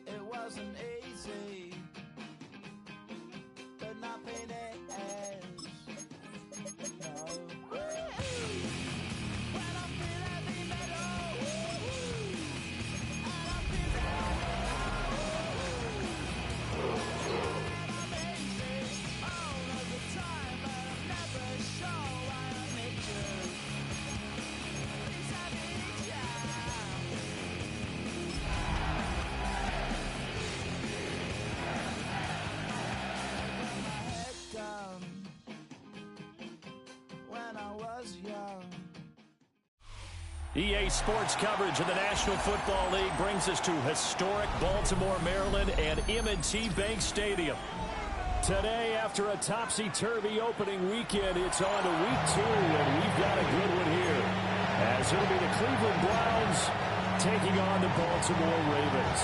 It wasn't easy, but nothing is. No. When I feel heavy metal, and I feel I'm easy all of the time, but I'm never sure why I need you. Please I need you. When I was young. EA Sports coverage of the National Football League brings us to historic Baltimore, Maryland and M&T Bank Stadium. Today, after a topsy-turvy opening weekend, it's on to week 2, and we've got a good one here. As it'll be the Cleveland Browns taking on the Baltimore Ravens.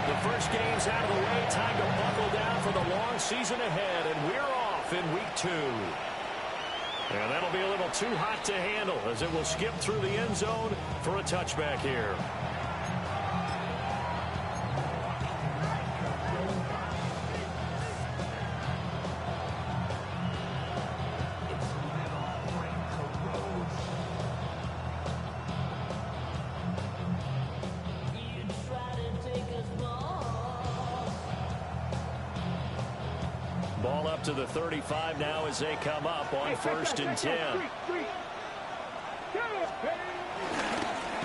The first game's out of the way. Time to buckle down for the long season ahead, and we're off in week 2. And that'll be a little too hot to handle as it will skip through the end zone for a touchback here. Ball up to the 35 now as they come up on 1st and 10.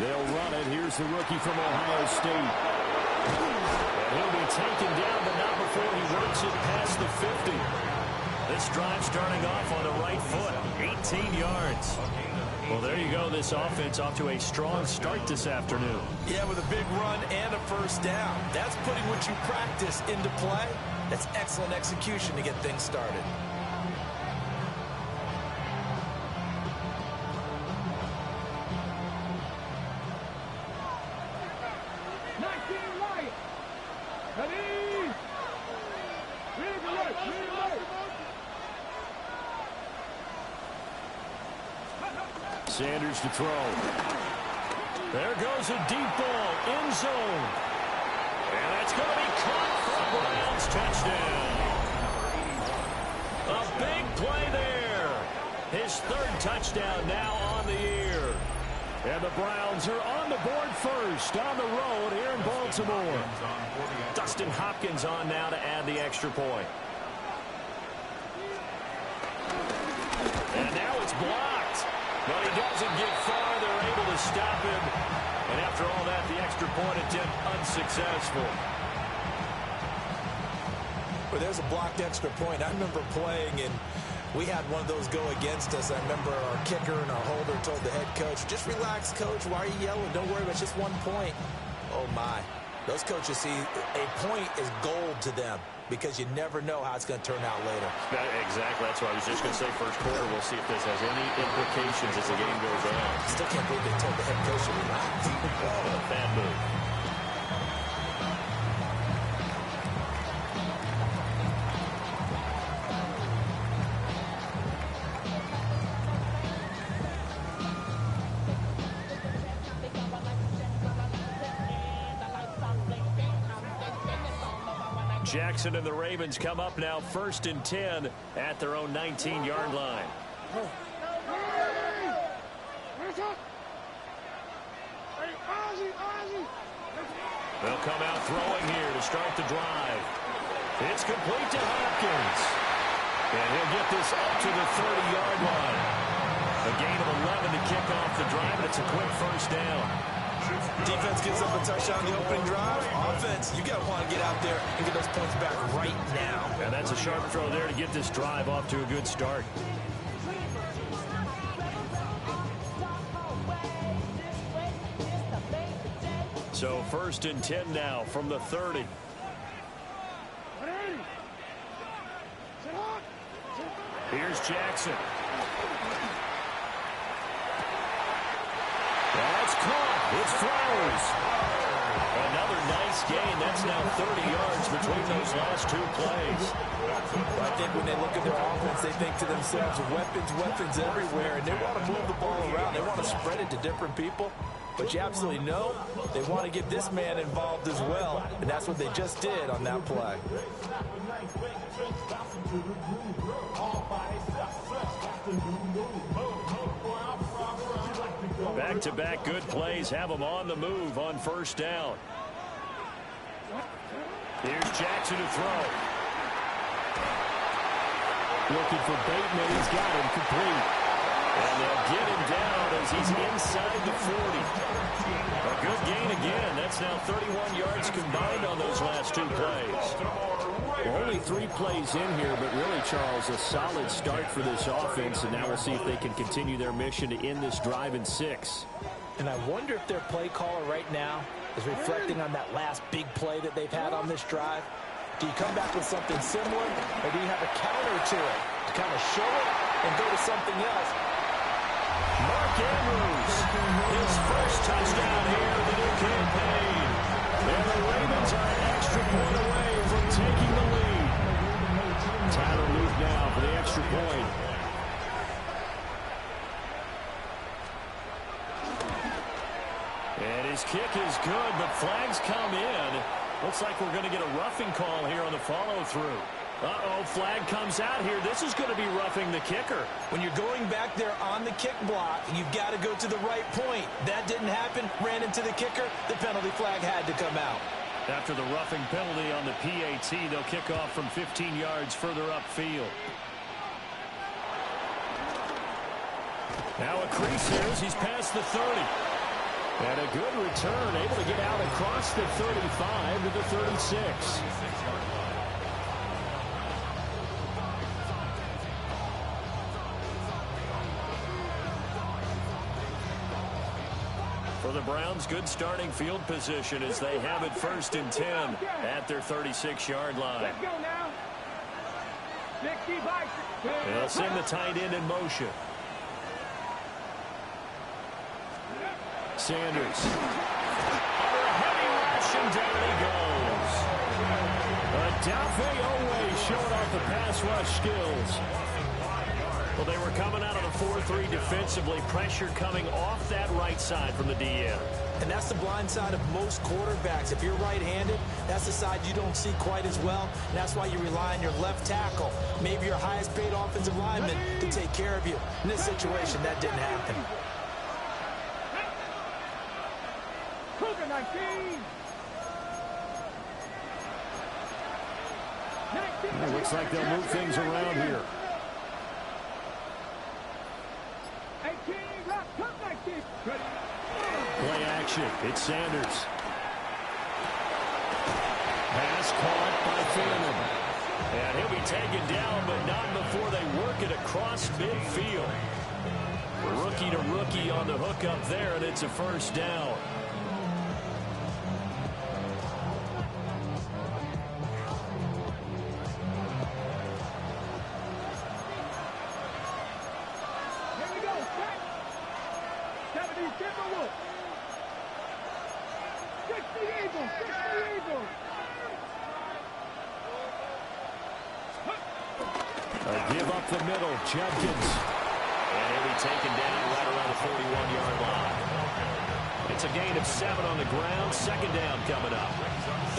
They'll run it. Here's the rookie from Ohio State. And he'll be taken down, but not before he works it past the 50. This drive starting off on the right foot, 18 yards. Well, there you go. This offense off to a strong start this afternoon. Yeah, with a big run and a first down. That's putting what you practice into play. That's excellent execution to get things started. Sanders to throw. There goes a deep ball, end zone. And that's going to be caught for a Browns touchdown. A big play there. His 3rd touchdown now on the year. And the Browns are on the board first on the road here in Baltimore. Dustin Hopkins on now to add the extra point. And now it's blocked. But he doesn't get far. They're able to stop him. And after all that, the extra point attempt unsuccessful. Well, there's a blocked extra point. I remember playing, and we had one of those go against us. I remember our kicker and our holder told the head coach, just relax, coach. Why are you yelling? Don't worry about it. It's just 1 point. Oh, my. Those coaches see a point is gold to them because you never know how it's going to turn out later. Exactly. That's what I was just going to say. First quarter, we'll see if this has any implications as the game goes on. Still can't believe they told the head coach to relax. Bad move. Jackson and the Ravens come up now 1st and 10 at their own 19-yard line. They'll come out throwing here to start the drive. It's complete to Hopkins. And he'll get this up to the 30-yard line. A gain of 11 to kick off the drive, and it's a quick first down. Defense gives up a touchdown on the opening drive. Offense, you got to want to get out there and get those points back right now. And that's a sharp throw there to get this drive off to a good start. So 1st and 10 now from the 30. Here's Jackson. That's caught. It's Flowers. Another nice gain. That's now 30 yards between those last 2 plays. I think when they look at their offense, they think to themselves, weapons everywhere, and they want to move the ball around. They want to spread it to different people. But you absolutely know they want to get this man involved as well, and that's what they just did on that play. Back-to-back good plays have them on the move on 1st down. Here's Jackson to throw. Looking for Bateman. He's got him complete. And they'll get him down as he's inside the 40. A good gain again. That's now 31 yards combined on those last 2 plays. Well, only 3 plays in here, but really, Charles, a solid start for this offense. And now we'll see if they can continue their mission to end this drive in 6. And I wonder if their play caller right now is reflecting on that last big play that they've had on this drive. Do you come back with something similar, or do you have a counter to it to kind of show it and go to something else? Mark Andrews, his first touchdown here of the new campaign. And the Ravens are an extra point away from taking the lead. Tyler Luke now for the extra point. And his kick is good, but flags come in. Looks like we're going to get a roughing call here on the follow-through. Uh-oh, flag comes out here. This is going to be roughing the kicker. When you're going back there on the kick block, you've got to go to the right point. That didn't happen. Ran into the kicker. The penalty flag had to come out. After the roughing penalty on the PAT, they'll kick off from 15 yards further upfield. Now a crease here as he's past the 30. And a good return, able to get out across the 35 to the 36. For the Browns, good starting field position as they have it 1st and 10 at their 36-yard line. Let's go now. They'll send the tight end in motion. Sanders. Under a heavy rush, and down he goes. Odafe Oweh showing off the pass rush skills. Well, they were coming out of the 4-3 defensively. Pressure coming off that right side from the DN. And that's the blind side of most quarterbacks. If you're right-handed, that's the side you don't see quite as well. And that's why you rely on your left tackle, maybe your highest-paid offensive lineman, to take care of you. In this situation, that didn't happen. It looks like they'll move things around here. Play action. It's Sanders. Pass caught by Phantom. And he'll be taken down, but not before they work it across midfield. Rookie to rookie on the hook up there, and it's a first down. Give up the middle, Judkins. And he'll be taken down right around the 41-yard line. It's a gain of 7 on the ground. Second down coming up.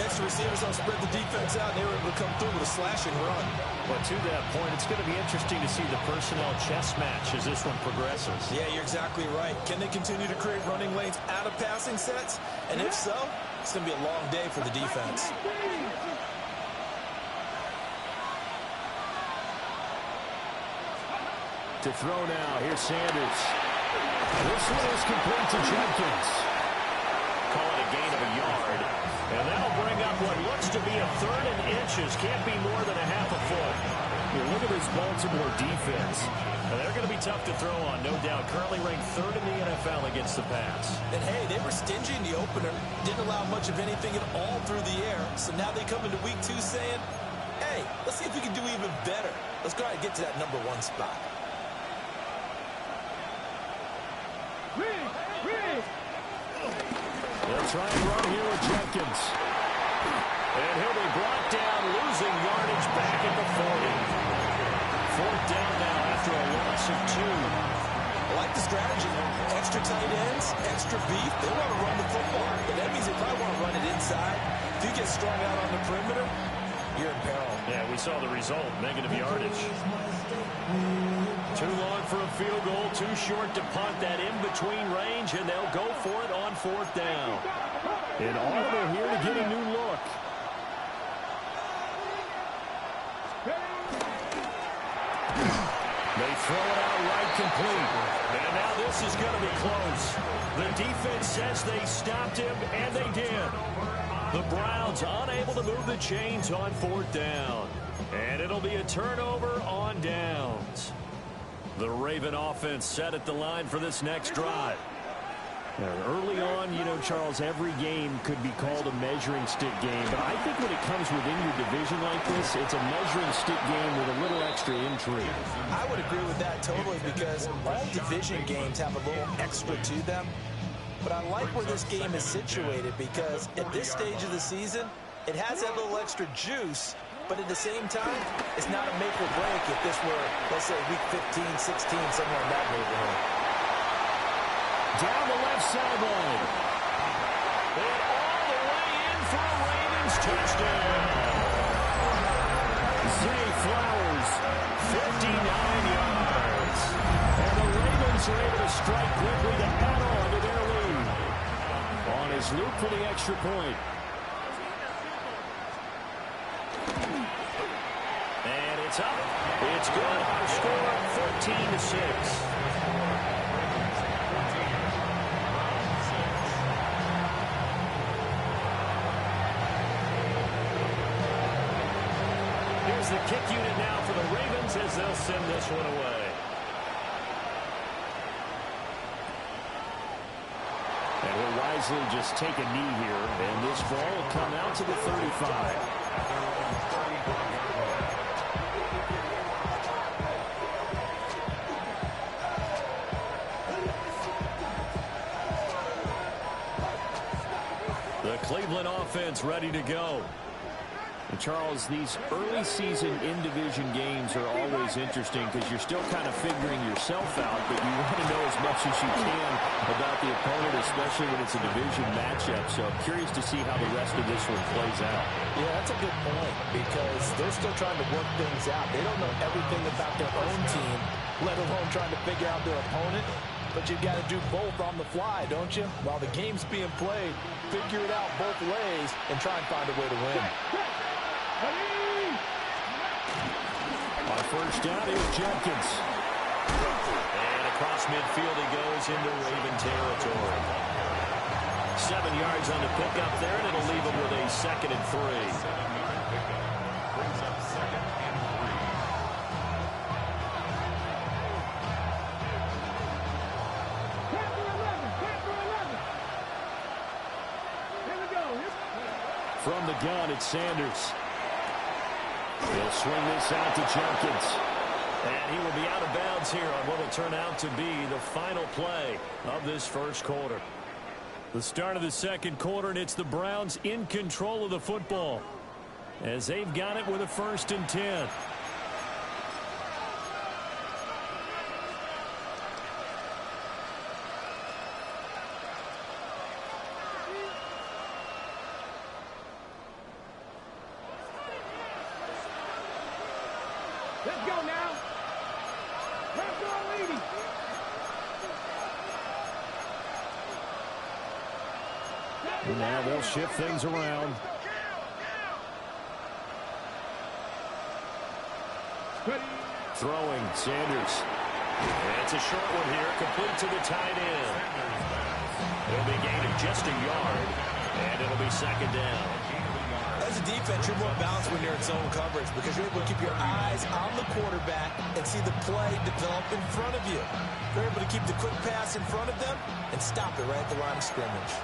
Extra receivers don't spread the defense out. They were able to come through with a slashing run. But to that point, it's going to be interesting to see the personnel chess match as this one progresses. Yeah, you're exactly right. Can they continue to create running lanes out of passing sets? And if so, it's going to be a long day for the defense. To throw now, here's Sanders. This one is complete to Jenkins. Call it a gain of a yard. And that'll bring up what looks to be a 3rd and inches. Can't be more than a half a foot. Look at this Baltimore defense. And they're going to be tough to throw on, no doubt. Currently ranked 3rd in the NFL against the pass. And, hey, they were stingy in the opener. Didn't allow much of anything at all through the air. So now they come into week 2 saying, hey, let's see if we can do even better. Let's go ahead and get to that number 1 spot. They'll try and run here with Jenkins. And he'll be brought down, losing yardage back at the 40. 4th down now after a loss of 2. I like the strategy. Extra tight ends, extra beef. They want to run the football, but that means they probably want to run it inside. If you get strung out on the perimeter, you're in peril. Yeah, we saw the result, negative yardage. Too long for a field goal, too short to punt that in-between range, and they'll go for it on 4th down. And Audible here to get a new look. They throw it out right complete. And now this is going to be close. The defense says they stopped him, and they did. The Browns unable to move the chains on 4th down. And it'll be a turnover on downs. The Raven offense set at the line for this next drive. Early on, you know, Charles, every game could be called a measuring stick game. But I think when it comes within your division like this, it's a measuring stick game with a little extra intrigue. I would agree with that totally because all division games have a little extra to them. But I like where this game is situated because at this stage of the season, it has that little extra juice. But at the same time, it's not a make or break if this were, let's say, week 15, 16, somewhere in that neighborhood. Down the left sideline. And all the way in for a Ravens touchdown. Zay Flowers, 59 yards. And the Ravens are able to strike quickly to add on to their lead. On his loop for the extra point. And it's up. It's good. Our score, 13-6. Here's the kick unit now for the Ravens as they'll send this one away. And he'll wisely just take a knee here, and this ball will come out to the 35. The Cleveland offense ready to go. And Charles, these early season in-division games are always interesting because you're still kind of figuring yourself out, but you want to know as much as you can about the opponent, especially when it's a division matchup. So I'm curious to see how the rest of this one plays out. Yeah, that's a good point because they're still trying to work things out. They don't know everything about their own team, let alone trying to figure out their opponent. But you've got to do both on the fly, don't you? While the game's being played, figure it out both ways and try and find a way to win. On first down, here's Jenkins. And across midfield he goes into Raven territory. 7 yards on the pickup there, and it'll leave him with a 2nd and 3. From the gun, it's Sanders. He'll swing this out to Jenkins. And he will be out of bounds here on what will turn out to be the final play of this first quarter. The start of the second quarter, and it's the Browns in control of the football as they've got it with a 1st and 10. And now they'll shift things around. Throwing, Sanders. It's a short one here, complete to the tight end. It'll be gained of just a yard, and it'll be second down. As a defense, you're more balanced when you're in zone coverage because you're able to keep your eyes on the quarterback and see the play develop in front of you. You're able to keep the quick pass in front of them and stop it right at the line of scrimmage.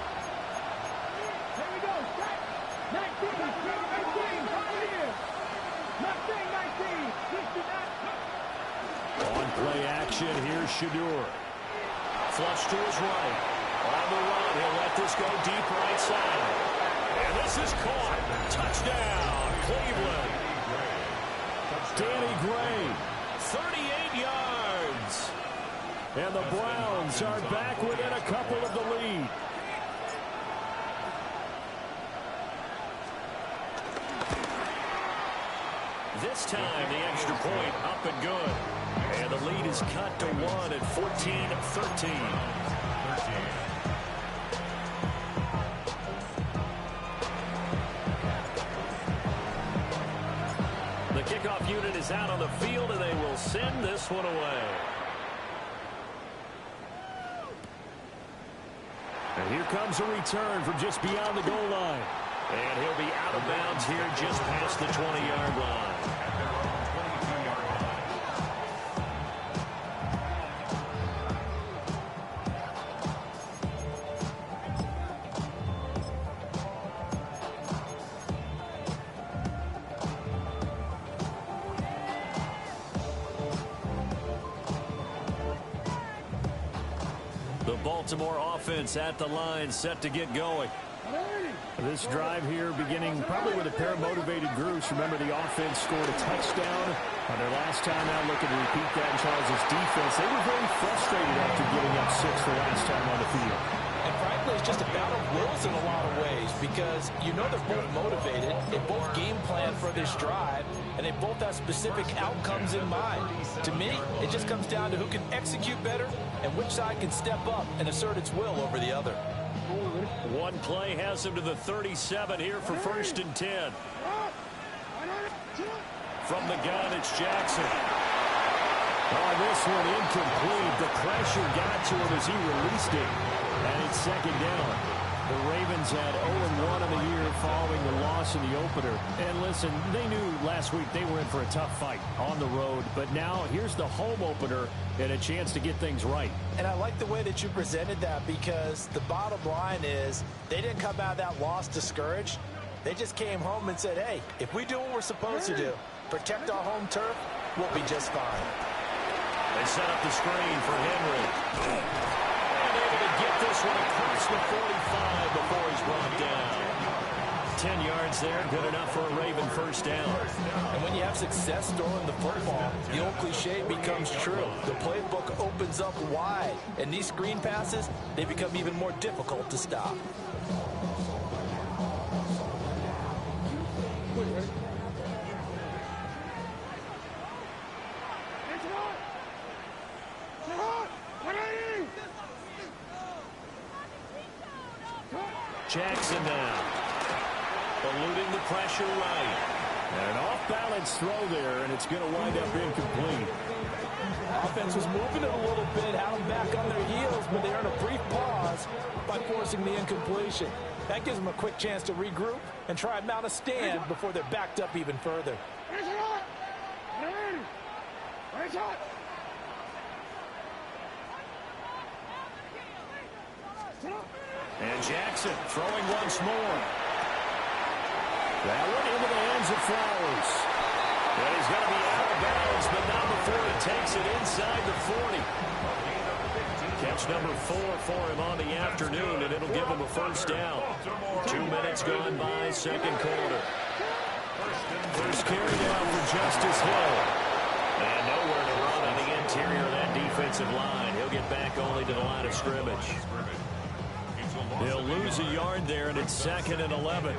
On play action, here's Sheduer. Flush to his right. On the run, he'll let this go deep right side. And this is caught. Touchdown, Cleveland. Danny Gray. 38 yards. And the Browns are back within a couple of the lead. This time, the extra point up and good. And the lead is cut to 1 at 14-13. The kickoff unit is out on the field, and they will send this one away. And here comes a return from just beyond the goal line. And he'll be out of bounds here just past the 20-yard line. The Baltimore offense at the line, set to get going. This drive here beginning probably with a pair of motivated groups. Remember, the offense scored a touchdown on their last time out. Looking to repeat that in Charles' defense. They were very frustrated after giving up 6 the last time on the field. And frankly, it's just a battle of wills in a lot of ways because you know they're both motivated. They both game plan for this drive, and they both have specific outcomes in mind. To me, it just comes down to who can execute better and which side can step up and assert its will over the other. One play has him to the 37 here for 1st and 10. From the gun, it's Jackson. Oh, this one incomplete. The pressure got to him as he released it. And it's second down. The Ravens had 0-1 in the year following the loss in the opener. And listen, they knew last week they were in for a tough fight on the road. But now here's the home opener and a chance to get things right. And I like the way that you presented that because the bottom line is they didn't come out of that loss discouraged. They just came home and said, hey, if we do what we're supposed to do, protect our home turf, we'll be just fine. They set up the screen for Henry. And able to get this one across the 45 before he's brought down. 10 yards there, good enough for a Raven first down. And when you have success throwing the football, the old cliche becomes true. The playbook opens up wide, and these screen passes, they become even more difficult to stop. Jackson now. Eluding the pressure right. And an off-balance throw there, and it's going to wind up incomplete. Offense was moving it a little bit, had them back on their heels, but they earned a brief pause by forcing the incompletion. That gives them a quick chance to regroup and try and mount a stand before they're backed up even further. And Jackson throwing once more. That one into the hands of Flowers. And he's going to be out of bounds, but not before he takes it inside the 40. Catch number 4 for him on the afternoon, and it'll give him a first down. 2 minutes gone by, second quarter. First carry down for Justice Hill. And nowhere to run on the interior of that defensive line. He'll get back only to the line of scrimmage. He'll lose a yard there, and it's 2nd and 11.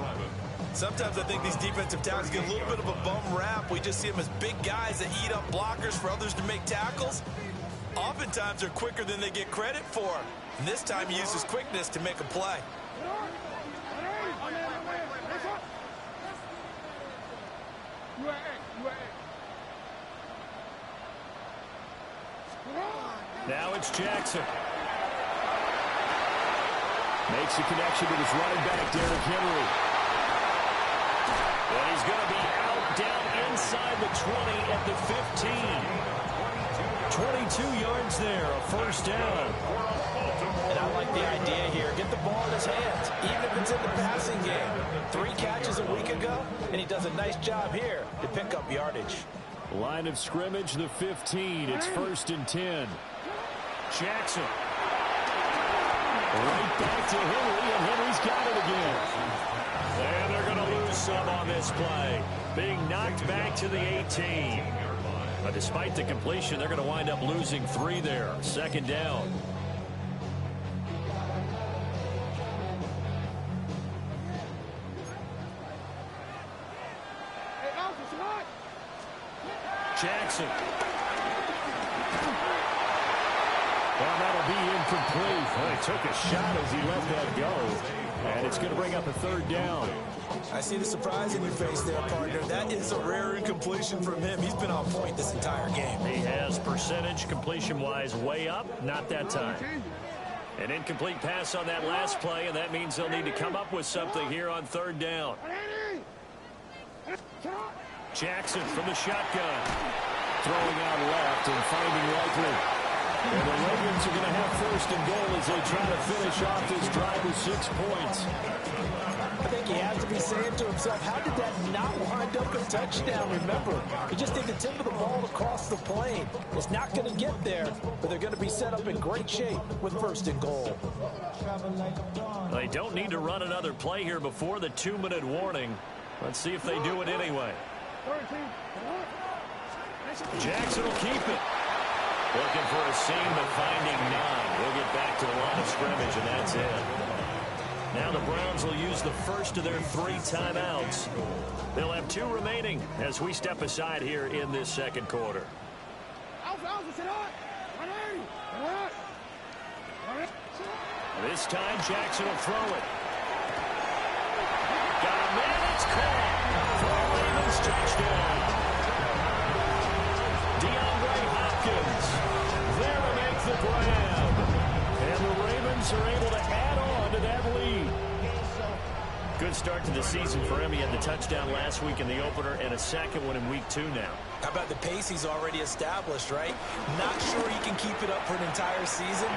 Sometimes I think these defensive tackles get a little bit of a bum rap. We just see them as big guys that eat up blockers for others to make tackles. Oftentimes they're quicker than they get credit for. And this time he uses quickness to make a play. Now it's Jackson. Makes a connection with his running back, Derrick Henry. And he's going to be out down inside the 20 at the 15. 22 yards there, a first down. And I like the idea here. Get the ball in his hands, even if it's in the passing game. 3 catches a week ago, and he does a nice job here to pick up yardage. Line of scrimmage, the 15. It's 1st and 10. Jackson. Right back to Henry, and Henry's got it again. And they're going to lose some on this play. Being knocked back to the 18. But despite the completion, they're going to wind up losing 3 there. 2nd down. Jackson. Well, that'll be incomplete. Well, he took a shot as he let that go. And it's going to bring up a 3rd down. I see the surprise in your face there, partner. That is a rare incompletion from him. He's been on point this entire game. He has percentage completion-wise way up. Not that time. An incomplete pass on that last play, and that means they'll need to come up with something here on 3rd down. Jackson from the shotgun. Throwing out left and finding Likely. And the Ravens are going to have 1st and goal as they try to finish off this drive with 6 points. I think he has to be saying to himself, how did that not wind up a touchdown? Remember, he just did the tip of the ball across the plane. It's not going to get there, but they're going to be set up in great shape with 1st and goal. They don't need to run another play here before the 2-minute warning. Let's see if they do it anyway. Jackson will keep it. Looking for a seam, but finding none. We'll get back to the line of scrimmage, and that's it. Now the Browns will use the first of their 3 timeouts. They'll have 2 remaining as we step aside here in this 2nd quarter. This time, Jackson will throw it. Got a man, it's caught. For a Ravens touchdown. There to make the grab. And the Ravens are able to add on to that lead. Good start to the season for him. He had the touchdown last week in the opener and a 2nd one in week 2 now. How about the pace he's already established, right? Not sure he can keep it up for an entire season,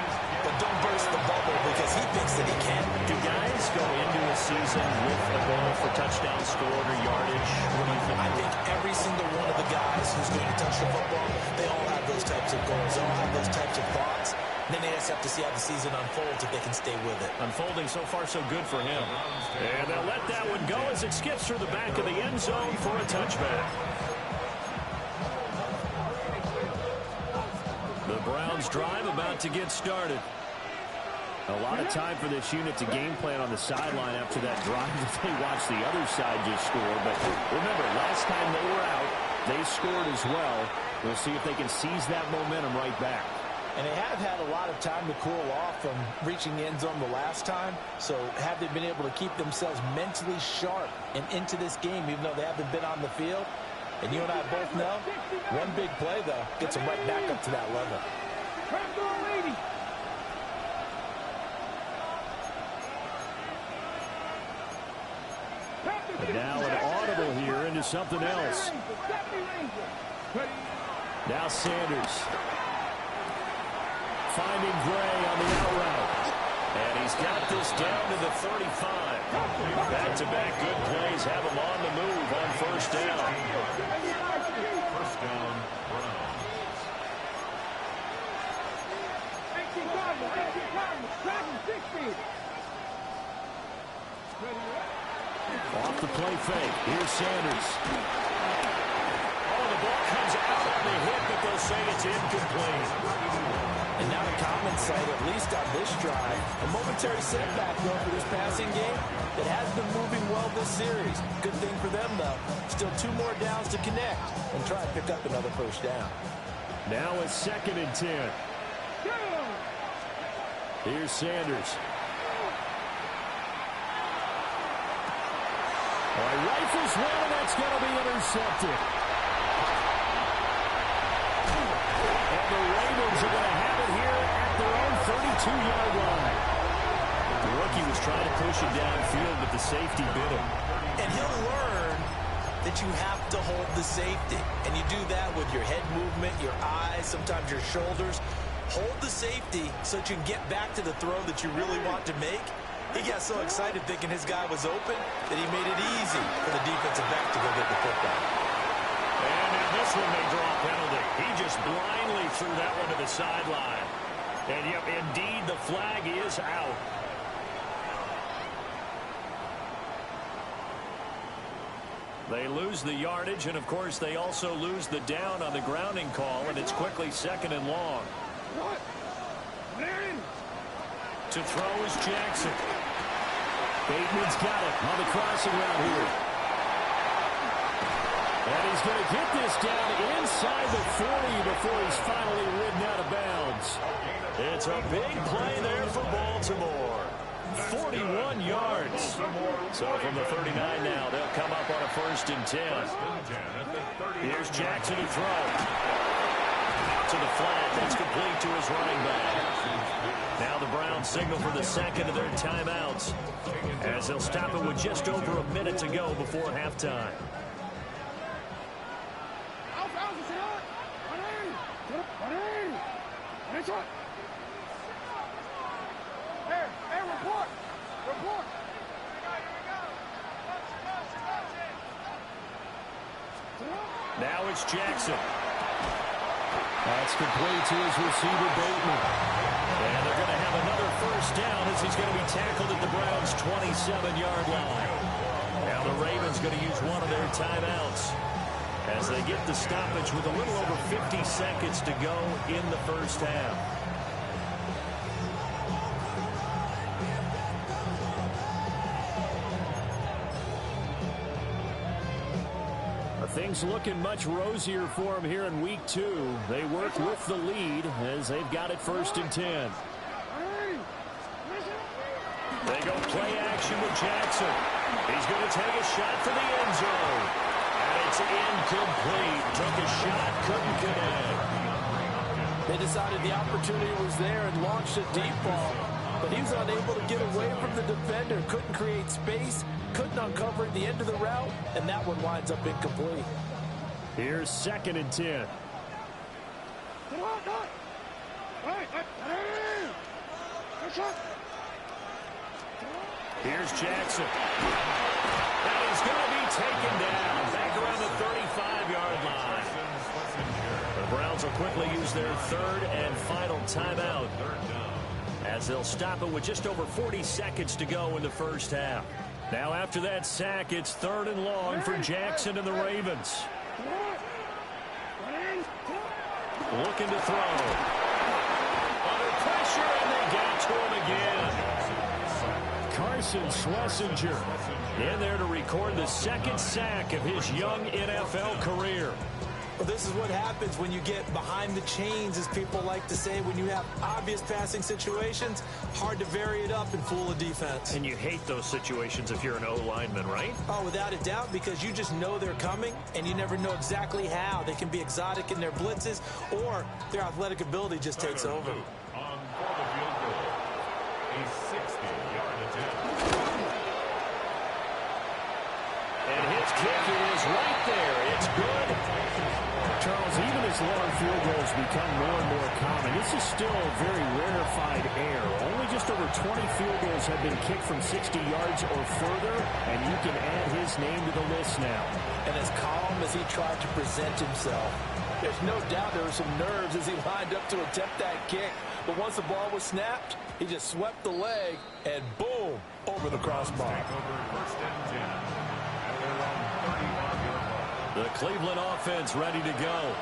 but don't burst the bubble because he thinks that he can. Do guys go into a season with a goal for touchdown scored or yardage? What do you think? I think every single one of the guys who's going to touch the football, they all have those types of goals. They all have those types of thoughts. Then they just have to see how the season unfolds if they can stay with it. Unfolding so far so good for him. And they'll let that one go as it skips through the back of the end zone for a touchback. The Browns drive about to get started. A lot of time for this unit to game plan on the sideline after that drive that they watched the other side just score. But remember, last time they were out, they scored as well. We'll see if they can seize that momentum right back. And they have had a lot of time to cool off from reaching the end zone the last time. So have they been able to keep themselves mentally sharp and into this game, even though they haven't been on the field? And you and I both know, one big play, though, gets them right back up to that level. And now an audible here into something else. Now Sanders. Finding Gray on the out route. And he's got this down to the 35. Back-to-back good plays have him on the move on 1st down. First down, Browns. Off the play fake. Here's Sanders. Oh, the ball comes out on the hit, but they'll say it's incomplete. And now the comments say, at least on this drive, a momentary setback, though, for this passing game that has been moving well this series. Good thing for them, though. Still 2 more downs to connect and try and pick up another 1st down. Now it's 2nd and 10. Here's Sanders. Rifles one, and that's going to be intercepted. And the Ravens are going to have it here at their own 32-yard line. The rookie was trying to push it downfield, but the safety bit him. And he'll learn that you have to hold the safety. And you do that with your head movement, your eyes, sometimes your shoulders. Hold the safety so that you can get back to the throw that you really want to make. He got so excited thinking his guy was open that he made it easy for the defensive back to go get the football. And now this one may draw a penalty. He just blindly threw that one to the sideline. And yep, indeed, the flag is out. They lose the yardage, and of course they also lose the down on the grounding call, and it's quickly 2nd and long. To throw is Jackson. Bateman's got it on the crossing route here. And he's going to get this down inside the 40 before he's finally ridden out of bounds. It's a big play there for Baltimore. 41 yards. So from the 39 now, they'll come up on a 1st and 10. Here's Jackson to throw. To the flat. That's complete to his running back. Now the Browns signal for the 2nd of their timeouts, as they'll stop it with just over a minute to go before halftime. Now it's Jackson. That's complete to his receiver, Bateman. And they're going to have another 1st down as he's going to be tackled at the Browns' 27-yard line. Now the Ravens going to use one of their timeouts as they get the stoppage with a little over 50 seconds to go in the 1st half. Things looking much rosier for them here in week 2. They work with the lead as they've got it 1st and 10. They go play action with Jackson. He's going to take a shot for the end zone. And it's incomplete. Took a shot, couldn't connect. They decided the opportunity was there and launched a deep ball, but he was unable to get away from the defender. Couldn't create space. Couldn't uncover at the end of the route, and that one winds up incomplete. Here's 2nd and 10. Here's Jackson. And he's going to be taken down back around the 35-yard line. The Browns will quickly use their 3rd and final timeout, as they'll stop it with just over 40 seconds to go in the 1st half. Now after that sack, it's 3rd and long for Jackson and the Ravens. Looking to throw. Under pressure, and they get to him again. Carson Schlesinger in there to record the 2nd sack of his young NFL career. Well, this is what happens when you get behind the chains, as people like to say. When you have obvious passing situations, hard to vary it up and fool a defense. And you hate those situations if you're an O-lineman, right? Oh, without a doubt, because you just know they're coming, and you never know exactly how. They can be exotic in their blitzes, or their athletic ability just takes over. And his kick is right there. It's good. Charles, even as long field goals become more and more common, this is still a very rarefied air. Only just over 20 field goals have been kicked from 60 yards or further, and you can add his name to the list now. And as calm as he tried to present himself, there's no doubt there were some nerves as he lined up to attempt that kick. But once the ball was snapped, he just swept the leg, and boom, over the crossbar. The Cleveland offense ready to go.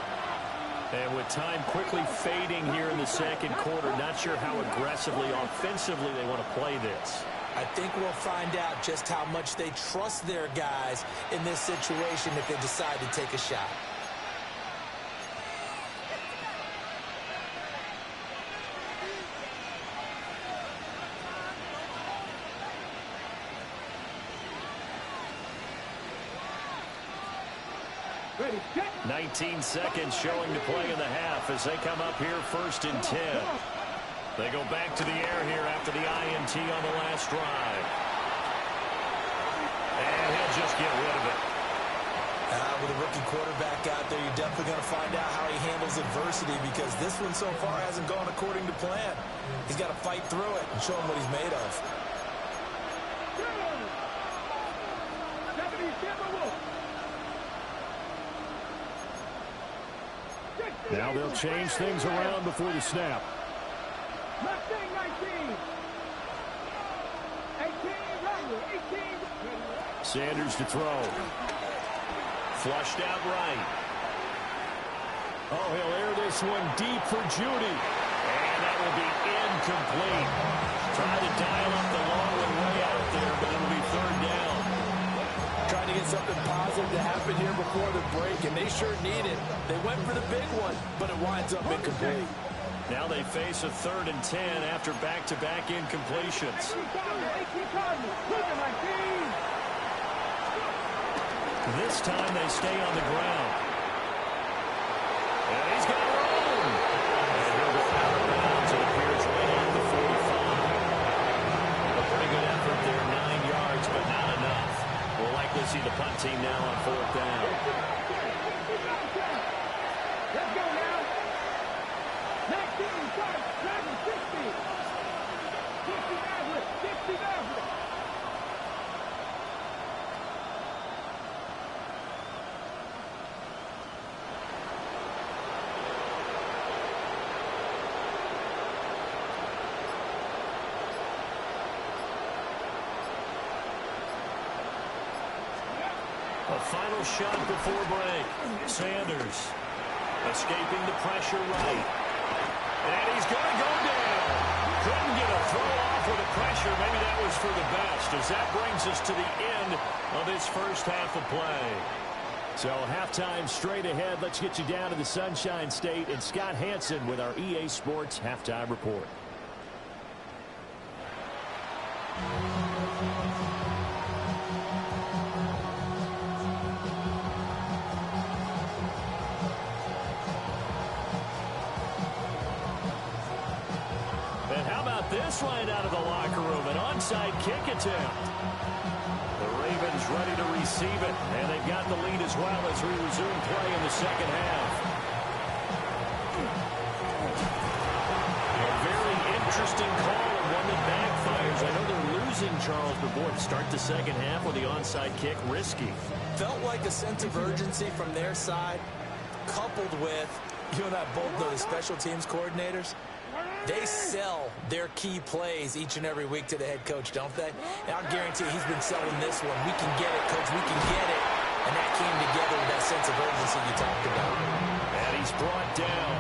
And with time quickly fading here in the 2nd quarter, not sure how aggressively, offensively they want to play this. I think we'll find out just how much they trust their guys in this situation if they decide to take a shot. 19 seconds showing to play in the half as they come up here 1st and 10. They go back to the air here after the INT on the last drive. And he'll just get rid of it. With a rookie quarterback out there, you're definitely going to find out how he handles adversity because this one so far hasn't gone according to plan. He's got to fight through it and show him what he's made of. Now they'll change things around before the snap. Sanders to throw. Flushed out right. Oh, he'll air this one deep for Judy. And that will be incomplete. Trying to dial up the long one way out there, but it'll be 3rd down. Trying to get something positive to happen here before the break, and they sure need it. They went for the big one, but it winds up incomplete. Now they face a 3rd and 10 after back-to-back incompletions. This time they stay on the ground. And he's got room. And he'll go out of bounds. It appears right at the 45. A pretty good effort there, 9 yards, but not enough. We'll likely see the punt team now on 4th down. Let's go now. 19, 60. 60 Maverick. 60 Maverick. A final shot before break. Sanders escaping the pressure right. And he's going to go down. Couldn't get a throw off with the pressure. Maybe that was for the best as that brings us to the end of this first half of play. So halftime straight ahead. Let's get you down to the Sunshine State and Scott Hansen with our EA Sports Halftime Report. This right out of the locker room, an onside kick attempt. The Ravens ready to receive it, and they've got the lead as well as we resume play in the second half. A very interesting call, and one that backfires. I know they're losing, Charles, but boy, to start the second half with the onside kick, risky. Felt like a sense of urgency from their side, coupled with, you and I both know the special teams coordinators. They sell their key plays each and every week to the head coach, don't they? And I'll guarantee he's been selling this one. We can get it, coach. We can get it. And that came together with that sense of urgency you talked about. And he's brought down.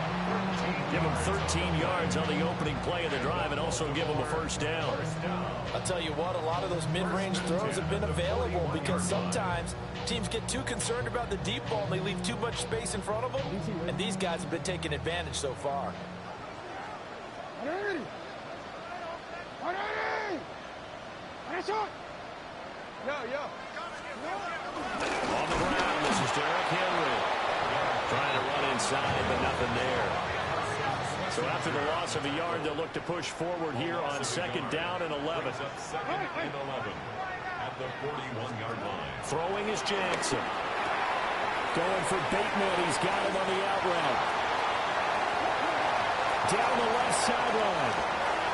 Give him 13 yards on the opening play of the drive and also give him a 1st down. I'll tell you what, a lot of those mid-range throws have been available because sometimes teams get too concerned about the deep ball and they leave too much space in front of them. And these guys have been taking advantage so far. On the ground, this is Derrick Henry. Trying to run inside, but nothing there. So after the loss of a yard, they'll look to push forward here on 2nd down and 11. Second and 11 at the 41-yard line. Throwing is Jackson. Going for Bateman. He's got him on the out route. Down the left sideline.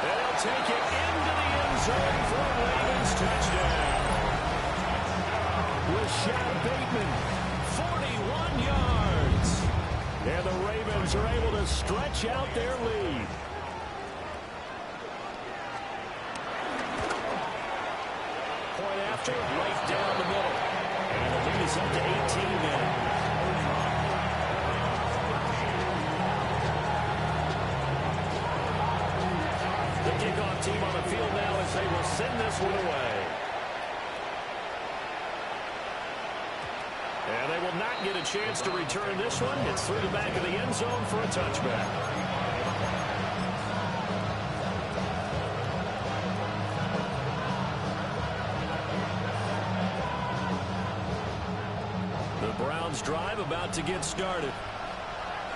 And he'll take it into the end zone for a Ravens touchdown. Rashad Bateman, 41 yards. And the Ravens are able to stretch out their lead. Point after, right down the middle. And the lead is up to 18 now. The kickoff team on the field now as they will send this one away. And they will not get a chance to return this one. It's through the back of the end zone for a touchback. The Browns Browns drive about to get started.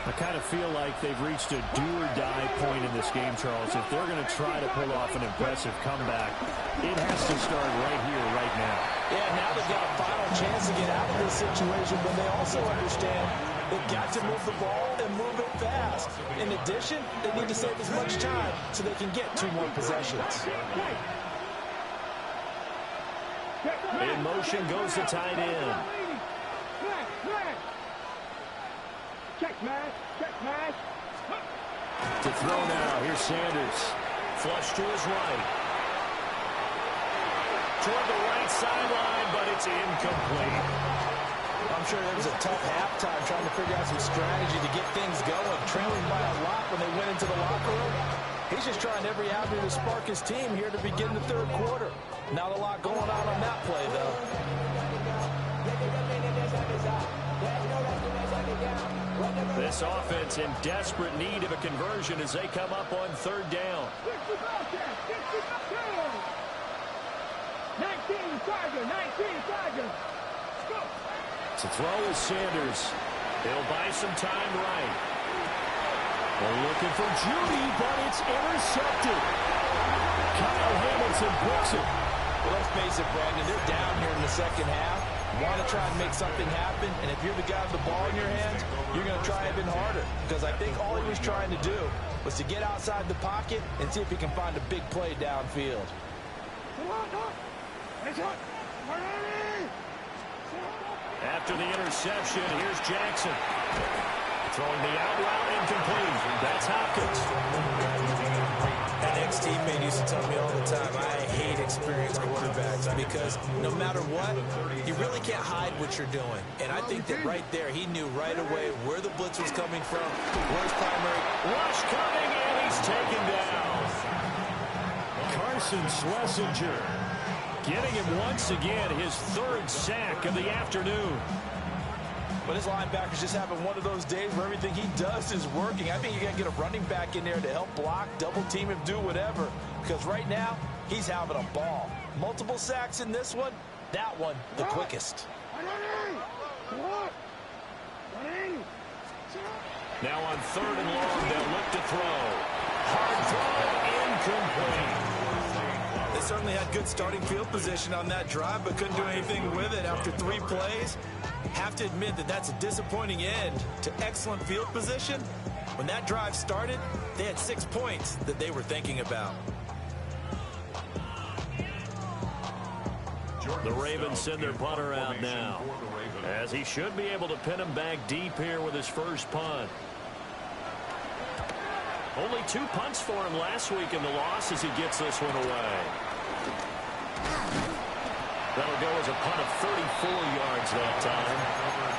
I kind of feel like they've reached a do-or-die point in this game, Charles. If they're going to try to pull off an impressive comeback, it has to start right here, right now. Yeah, now they've got a final chance to get out of this situation, but they also understand they've got to move the ball and move it fast. In addition, they need to save as much time so they can get 2 more possessions. In motion goes the tight end. Check smash. To throw now, here's Sanders. Flush to his right. Toward the right sideline, but it's incomplete. I'm sure there was a tough halftime trying to figure out some strategy to get things going, trailing by a lot when they went into the locker room. He's just trying every avenue to spark his team here to begin the 3rd quarter. Not a lot going on that play, though. This offense in desperate need of a conversion as they come up on 3rd down. 19 Chargers. To throw is Sanders. They'll buy some time right. They're looking for Judy, but it's intercepted. Kyle Hamilton picks it. Well, let's face it, Brandon, they're down here in the 2nd half. Want to try and make something happen, and if you're the guy with the ball in your hands, you're going to try even harder, because I think all he was trying to do was to get outside the pocket and see if he can find a big play downfield. After the interception, here's Jackson. Throwing the out route incomplete. That's Hopkins. An ex-teammate used to tell me all the time, I hate experienced quarterbacks because no matter what, you really can't hide what you're doing. And I think that right there, he knew right away where the blitz was coming from, where his primary rush coming, and he's taken down. Carson Schlesinger getting him once again, his 3rd sack of the afternoon. But his linebackers just having one of those days where everything he does is working. I think you got to get a running back in there to help block, double team him, do whatever. Because right now, he's having a ball. Multiple sacks in this one. That one, the quickest. Now on 3rd and long, they'll look to throw. Hard throw, incomplete. They certainly had good starting field position on that drive, but couldn't do anything with it after 3 plays. Have to admit that that's a disappointing end to excellent field position. When that drive started, they had 6 points that they were thinking about. The Ravens send their punter out now, as he should be able to pin him back deep here with his first punt. Only 2 punts for him last week in the loss as he gets this one away. That'll go as a punt of 34 yards that time.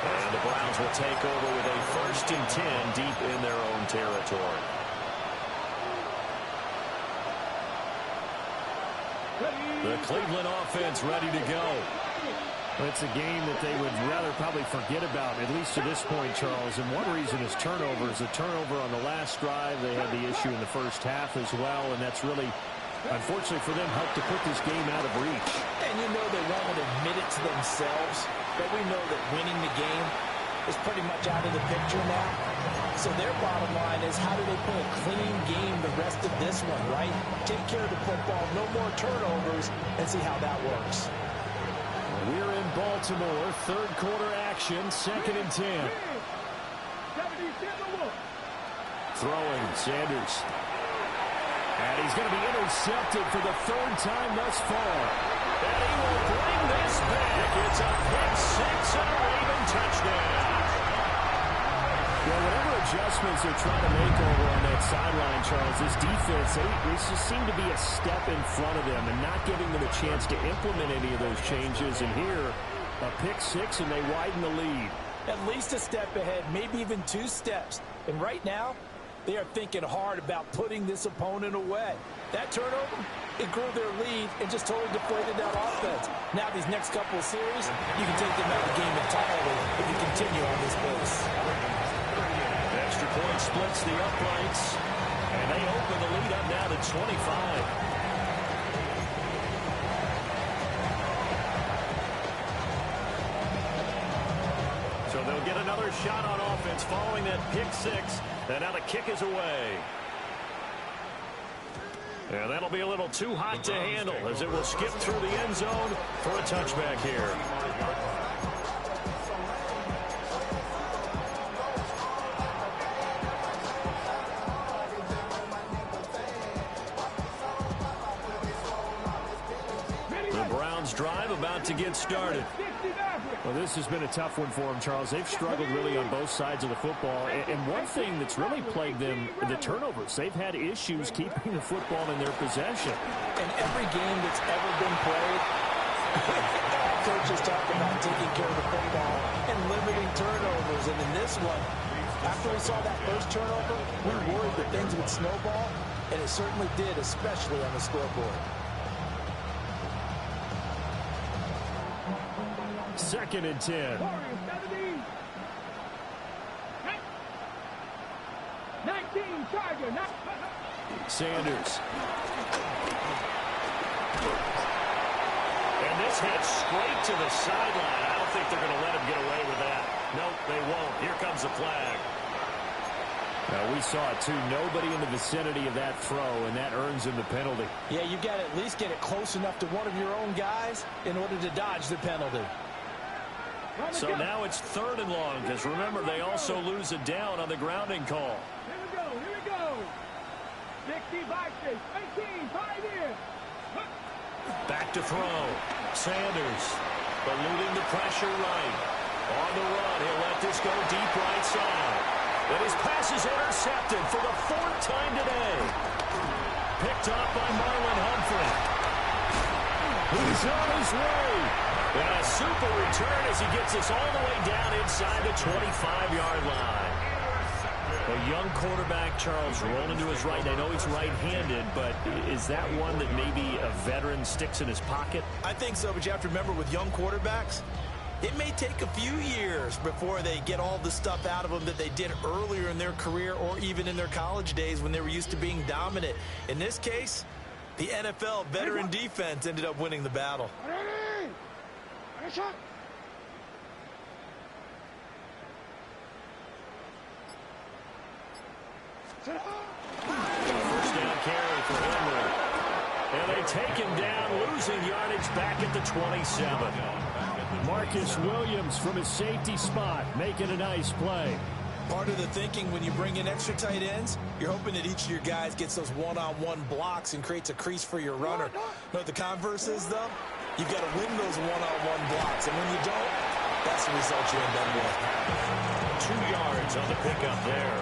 And the Browns will take over with a 1st and 10 deep in their own territory. The Cleveland offense ready to go. It's a game that they would rather probably forget about, at least to this point, Charles. And one reason is turnovers. A turnover on the last drive. They had the issue in the first half as well, and that's really, unfortunately for them, helped to put this game out of reach. And you know they won't admit it to themselves, but we know that winning the game is pretty much out of the picture now. So their bottom line is, how do they play a clean game the rest of this one, right? Take care of the football, no more turnovers, and see how that works. We're in Baltimore, 3rd quarter action, 2nd and 10. Throwing, Sanders. And he's going to be intercepted for the 3rd time thus far. And he will bring this back. It's a pick 6 and a Raven touchdown. Well, whatever adjustments they're trying to make over on that sideline, Charles, this defense, they just seem to be a step in front of them and not giving them a chance to implement any of those changes. And here, a pick 6, and they widen the lead. At least a step ahead, maybe even 2 steps. And right now, they are thinking hard about putting this opponent away. That turnover, it grew their lead and just totally deflated that offense. Now these next couple of series, you can take them out of the game entirely if you continue on this pace. Extra point splits the uprights, and they open the lead up now to 25. So they'll They'll get another shot on offense following that pick six. And now the kick is away. And that'll be a little too hot to handle as it will skip through the end zone for a touchback here. The Browns drive about to get started. Well, this has been a tough one for them, Charles. They've struggled really on both sides of the football. And one thing that's really plagued them, the turnovers. They've had issues keeping the football in their possession. In every game that's ever been played, coaches talk about taking care of the football and limiting turnovers. And in this one, after we saw that first turnover, we worried that things would snowball, and it certainly did, especially on the scoreboard. Second and 10. 19 Charger. Sanders. And this hit straight to the sideline. I don't think they're going to let him get away with that. Nope, they won't. Here comes the flag. Now, we saw it, too. Nobody in the vicinity of that throw, and that earns him the penalty. Yeah, you've got to at least get it close enough to one of your own guys in order to dodge the penalty. So now it's 3rd and long, because remember, they also lose it down on the grounding call. Here we go. 60 boxes, 18, 5 here. Back to throw. Sanders eluding the pressure right. On the run, he'll let this go deep right side. And his pass is intercepted for the 4th time today. Picked up by Marlon Humphrey. He's on his way. And a super return as he gets us all the way down inside the 25-yard line. A young quarterback, Charles, rolling to his right. I know he's right-handed, but is that one that maybe a veteran sticks in his pocket? I think so, but you have to remember with young quarterbacks, it may take a few years before they get all the stuff out of them that they did earlier in their career or even in their college days when they were used to being dominant. In this case, the NFL veteran defense ended up winning the battle. First down carry for Henry. And they take him down, losing yardage back at the 27. Marcus Williams from his safety spot making a nice play. Part of the thinking when you bring in extra tight ends, you're hoping that each of your guys gets those one-on-one blocks and creates a crease for your runner. You know what the converse is, though? You've got to win those one-on-one blocks, and when you don't, that's the result you end up with. 2 yards on the pickup there.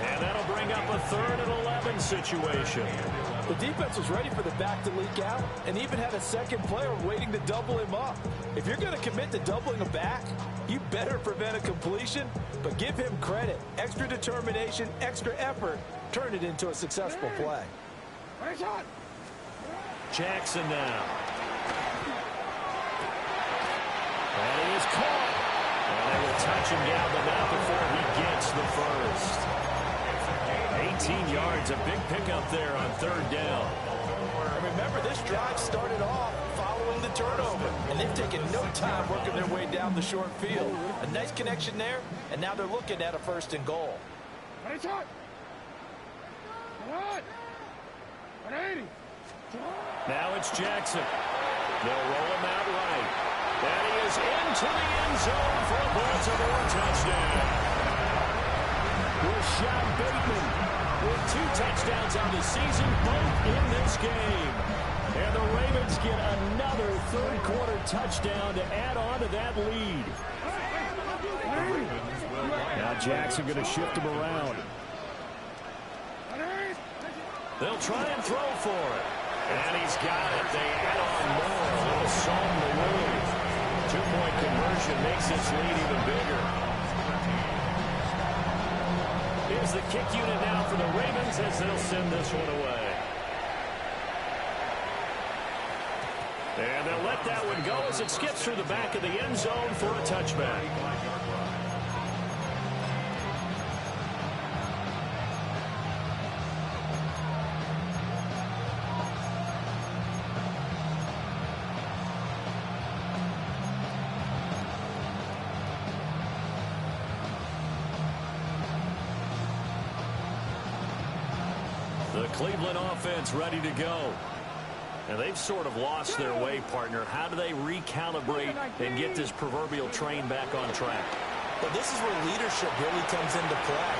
And that'll bring up a 3rd and 11 situation. The defense was ready for the back to leak out and even had a second player waiting to double him up. If you're going to commit to doubling a back, you better prevent a completion, but give him credit. Extra determination, extra effort, turn it into a successful play. Jackson now. And he is caught. And they will touch him down, but not before he gets the first. 18 yards, a big pickup there on 3rd down. And remember, this drive started off following the turnover, and they've taken no time working their way down the short field. A nice connection there, and now they're looking at a 1st and goal. Now it's Jackson. They'll roll him out right. And he is into the end zone for a Baltimore touchdown. Rashad Bateman with 2 touchdowns on the season, both in this game. And the Ravens get another 3rd quarter touchdown to add on to that lead. Now Jackson going to shift him around. They'll try and throw for it. And he's got it. They add on more. A little salt in the wound. 2-point conversion makes this lead even bigger. Here's the kick unit now for the Ravens as they'll send this one away. And they'll let that one go as it skips through the back of the end zone for a touchback. Cleveland offense ready to go. And they've sort of lost their way, partner. How do they recalibrate and get this proverbial train back on track? Well, this is where leadership really comes into play.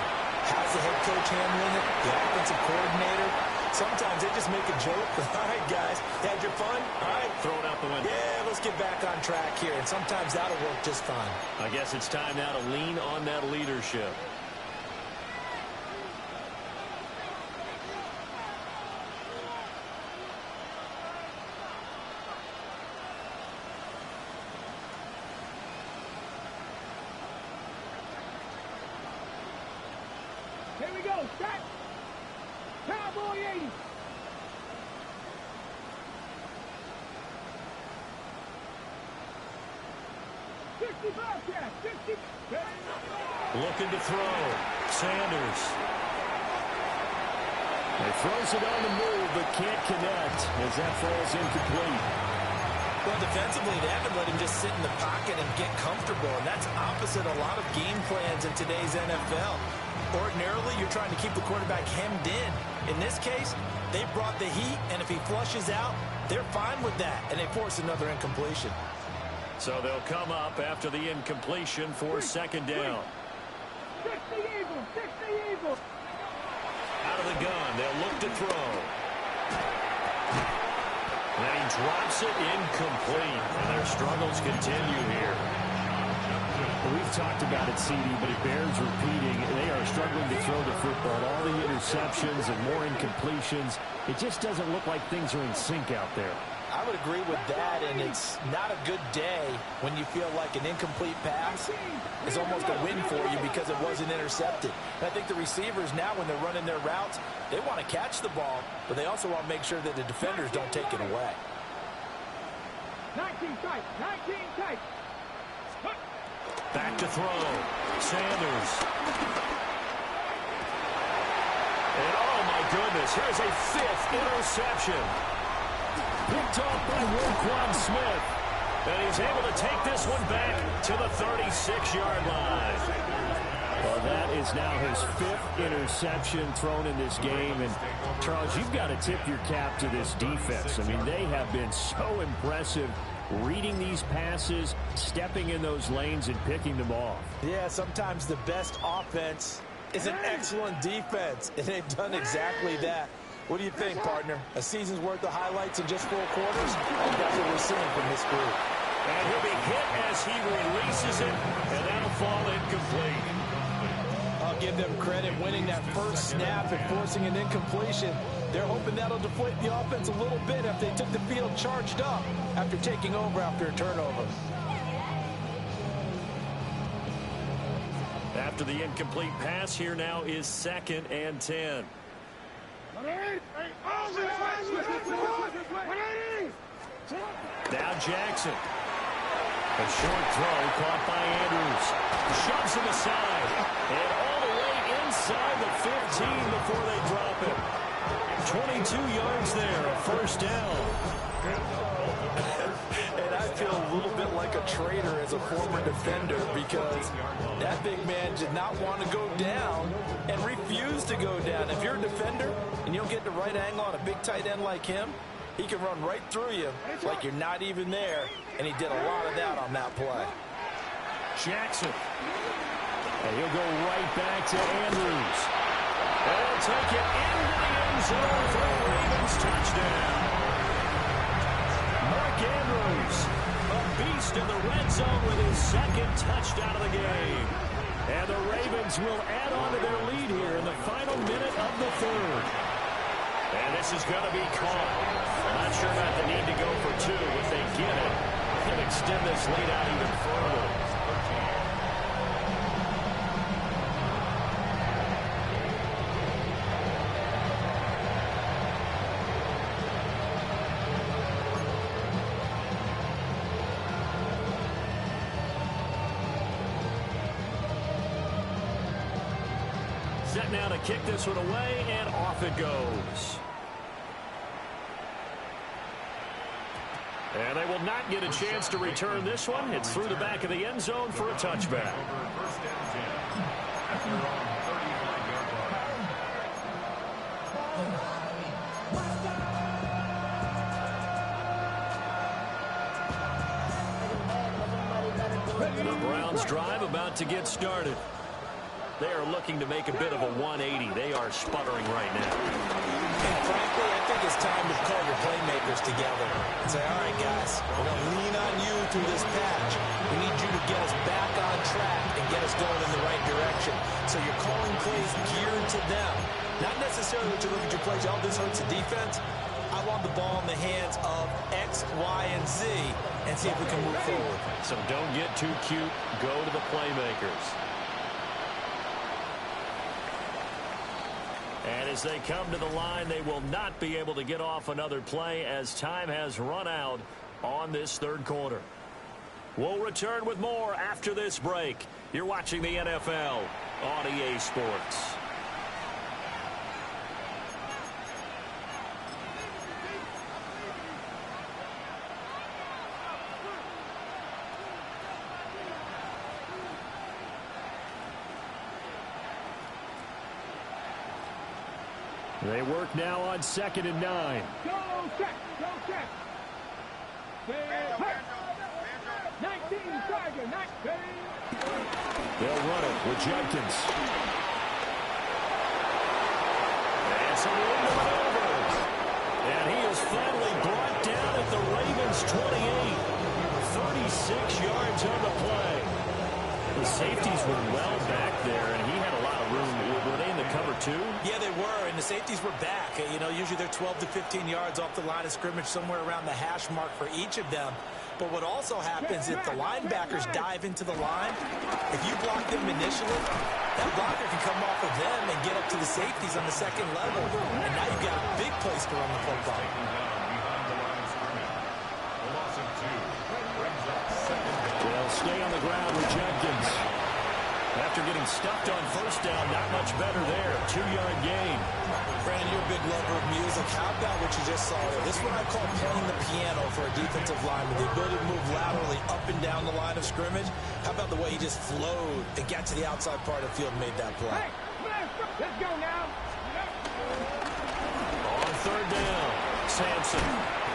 How's the head coach handling it? The offensive coordinator? Sometimes they just make a joke. All right, guys, had your fun? All right. Throw it out the window. Yeah, let's get back on track here. And sometimes that'll work just fine. I guess it's time now to lean on that leadership. Here we go. Set. Cowboy 80. Looking to throw. Sanders. He throws it on the move, but can't connect as that falls incomplete. Well, defensively, they haven't let him just sit in the pocket and get comfortable, and that's opposite a lot of game plans in today's NFL. Ordinarily, you're trying to keep the quarterback hemmed in. In this case, they brought the heat, and if he flushes out, they're fine with that, and they force another incompletion. So they'll come up after the incompletion for second down. 60 Eagles, 60 Eagles. Out of the gun, they'll look to throw. And he drops it incomplete, and their struggles continue here. We've talked about it, CD, but it bears repeating. They are struggling to throw the football. All the interceptions and more incompletions. It just doesn't look like things are in sync out there. I would agree with that, and it's not a good day when you feel like an incomplete pass is almost a win for you because it wasn't intercepted. And I think the receivers now, when they're running their routes, they want to catch the ball, but they also want to make sure that the defenders don't take it away. 19 tight, 19 tight. Back to throw. Sanders. And oh my goodness, here's a fifth interception. Picked off by Roquan Smith. And he's able to take this one back to the 36-yard line. Well, that is now his fifth interception thrown in this game. And, Charles, you've got to tip your cap to this defense. I mean, they have been so impressive reading these passes, stepping in those lanes, and picking them off. Yeah, sometimes the best offense is an excellent defense, and they've done exactly that. What do you think, partner? A season's worth of highlights in just 4 quarters? I think that's what we're seeing from this group. And he'll be hit as he releases it, and that'll fall incomplete. I'll give them credit winning that first snap and forcing an incompletion. They're hoping that'll deflate the offense a little bit if they took the field charged up after taking over after a turnover. After the incomplete pass, here now is 2nd and 10. Now Jackson. A short throw caught by Andrews. Shoves him aside. And all the way inside the 15 before they drop it. 22 yards there, a first down. And I feel a little bit like a traitor as a former defender because that big man did not want to go down and refused to go down. If you're a defender and you don't get the right angle on a big tight end like him, he can run right through you like you're not even there, and he did a lot of that on that play. Jackson. And he'll go right back to Andrews. And he'll take it into the end zone for a Ravens touchdown. Mark Andrews, a beast in the red zone with his 2nd touchdown of the game. And the Ravens will add on to their lead here in the final minute of the 3rd. And this is going to be caught. Not sure about the need to go for 2 if they get it. Can extend this lead out even further. Set now to kick this one away, and off it goes. And they will not get a chance to return this one. It's through the back of the end zone for a touchback. downs drive about to get started. They are looking to make a bit of a 180. They are sputtering right now. And frankly, I think it's time to call your playmakers together and say, all right, guys, we're going to lean on you through this patch. We need you to get us back on track and get us going in the right direction. So you're calling plays geared to them. Not necessarily that you look at your plays, oh, this hurts the defense. I want the ball in the hands of X, Y, and Z and see if we can move forward. So don't get too cute. Go to the playmakers. And as they come to the line, they will not be able to get off another play as time has run out on this third quarter. We'll return with more after this break. You're watching the NFL on EA Sports. They work now on 2nd and 9. Go check, go check. 19, Tiger, 19. They'll run it with Jenkins. And some room to maneuver. And he is finally brought down at the Ravens' 28. 36 yards on the play. The safeties were well back there, and he had a lot of room. Were they in the cover two? Yeah, they were, and the safeties were back. You know, usually they're 12 to 15 yards off the line of scrimmage, somewhere around the hash mark for each of them. But what also happens if the linebackers dive into the line, if you block them initially, that blocker can come off of them and get up to the safeties on the second level. And now you've got a big place to run the football. They'll stay on the ground with Jenkins. After getting stuffed on first down, not much better there. 2-yard gain. Brandon, you're a big lover of music. How about what you just saw there? This is what I call playing the piano for a defensive lineman. The ability to move laterally up and down the line of scrimmage. How about the way he just flowed and got to the outside part of the field and made that play? Hey, let's go now. On 3rd down, Sampson.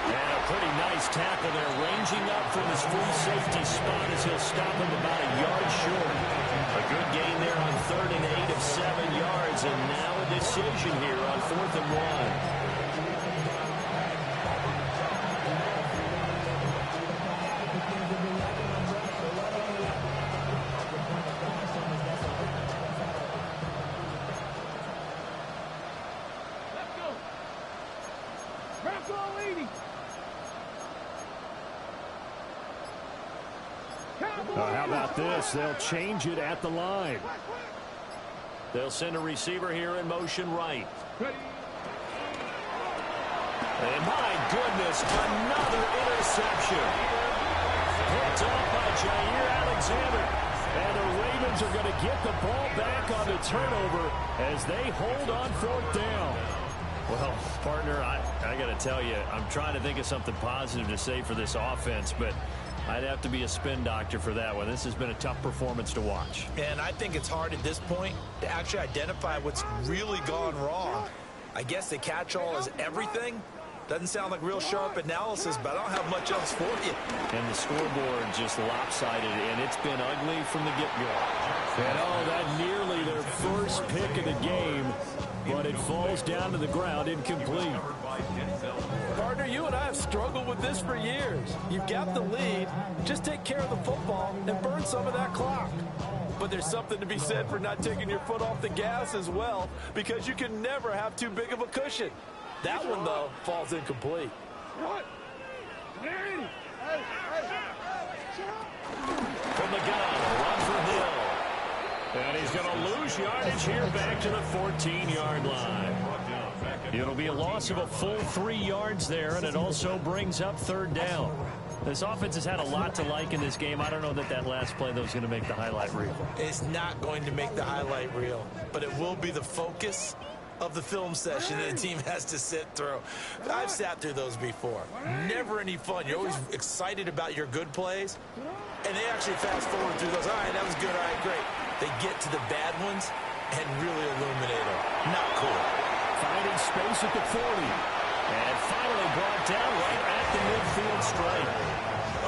And a pretty nice tackle there, ranging up from his free safety spot as he'll stop him about a yard short. A good gain there on 3rd and 8 of 7 yards, and now a decision here on 4th and 1. How about this? They'll change it at the line. They'll send a receiver here in motion right. And my goodness, another interception. Picked up by Jair Alexander. And the Ravens are going to get the ball back on the turnover as they hold on 4th down. Well, partner, I got to tell you, I'm trying to think of something positive to say for this offense, but I'd have to be a spin doctor for that one. This has been a tough performance to watch. And I think it's hard at this point to actually identify what's really gone wrong. I guess the catch-all is everything. Doesn't sound like real sharp analysis, but I don't have much else for you. And the scoreboard just lopsided, and it's been ugly from the get-go. And oh, that nearly their first pick of the game, but it falls down to the ground incomplete. Partner, you and I have struggled with this for years. You've got the lead. Just take care of the football and burn some of that clock. But there's something to be said for not taking your foot off the gas as well, because you can never have too big of a cushion. That one, though, falls incomplete. From the gun, run for Hill. And he's going to lose yardage here back to the 14-yard line. It'll be a loss of a full 3 yards there, and it also brings up 3rd down. This offense has had a lot to like in this game. I don't know that last play, though, is going to make the highlight reel. It's not going to make the highlight reel, but it will be the focus of the film session that the team has to sit through. I've sat through those before. Never any fun. You're always excited about your good plays, and they actually fast forward through those. All right, that was good. All right, great. They get to the bad ones and really illuminate them. Not cool. Finding space at the 40. And finally brought down right at the midfield stripe.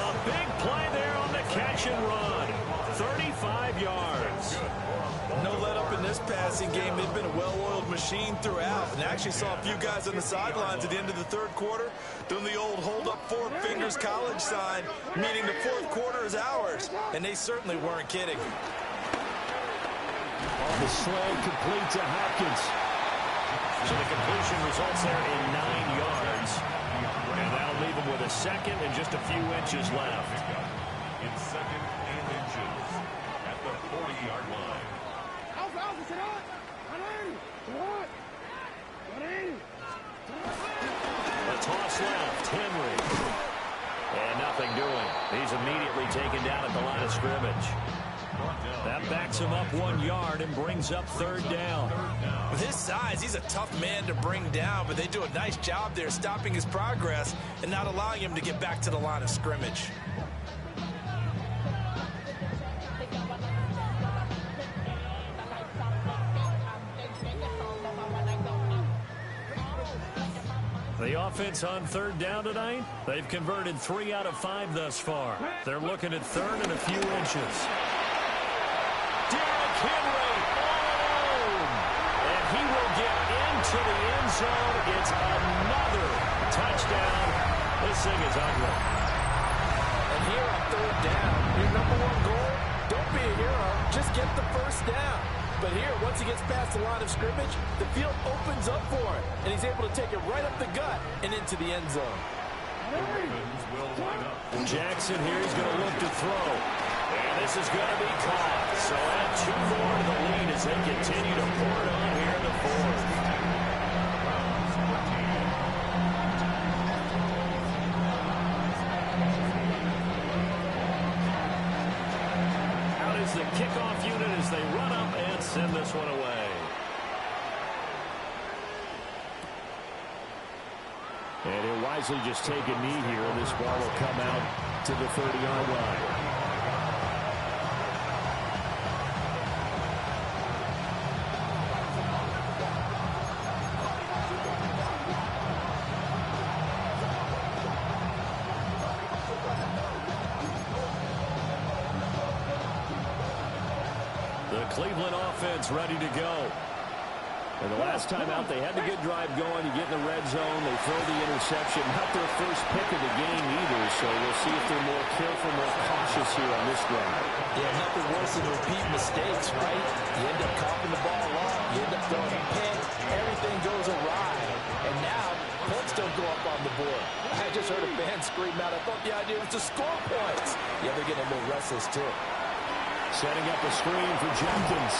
A big play there on the catch and run. 35 yards. No let up in this passing game. They've been a well-oiled machine throughout. And I actually saw a few guys on the sidelines at the end of the third quarter doing the old hold up four fingers college sign, meaning the fourth quarter is ours. And they certainly weren't kidding. The slam complete to Hopkins. So the completion results there in 9 yards. And that'll leave him with a second and just a few inches left. In second and inches at the 40-yard line. A toss left, Henry. And nothing doing. He's immediately taken down at the line of scrimmage. That backs him up 1 yard and brings up third down. With his size, he's a tough man to bring down, but they do a nice job there stopping his progress and not allowing him to get back to the line of scrimmage. The offense on third down tonight, they've converted 3 out of 5 thus far. They're looking at third and a few inches. Derrick Henry all alone. And he will get into the end zone. It's another touchdown. This thing is ugly. And here on third down, your number one goal, don't be a hero, just get the first down. But here, once he gets past the line of scrimmage, the field opens up for him, and he's able to take it right up the gut and into the end zone. The Ravens will line up. Jackson here, he's going to look to throw. And this is going to be caught. So add 2 more to the lead as they continue to pour it on here in the fourth. Out is the kickoff unit as they run up and send this one away. And he'll wisely just take a knee here, and this ball will come out to the 30-yard line. The Cleveland offense ready to go. And the last time out, they had the good drive going. You get in the red zone, they throw the interception. Not their first pick of the game either, so we'll see if they're more careful, more cautious here on this drive. Yeah, nothing worse than repeat mistakes, right? You end up coughing the ball off, you end up throwing a pick, everything goes awry. And now, points don't go up on the board. I just heard a fan scream out. I thought the idea was to score points. Yeah, they're getting a little restless, too. Setting up a screen for Jenkins.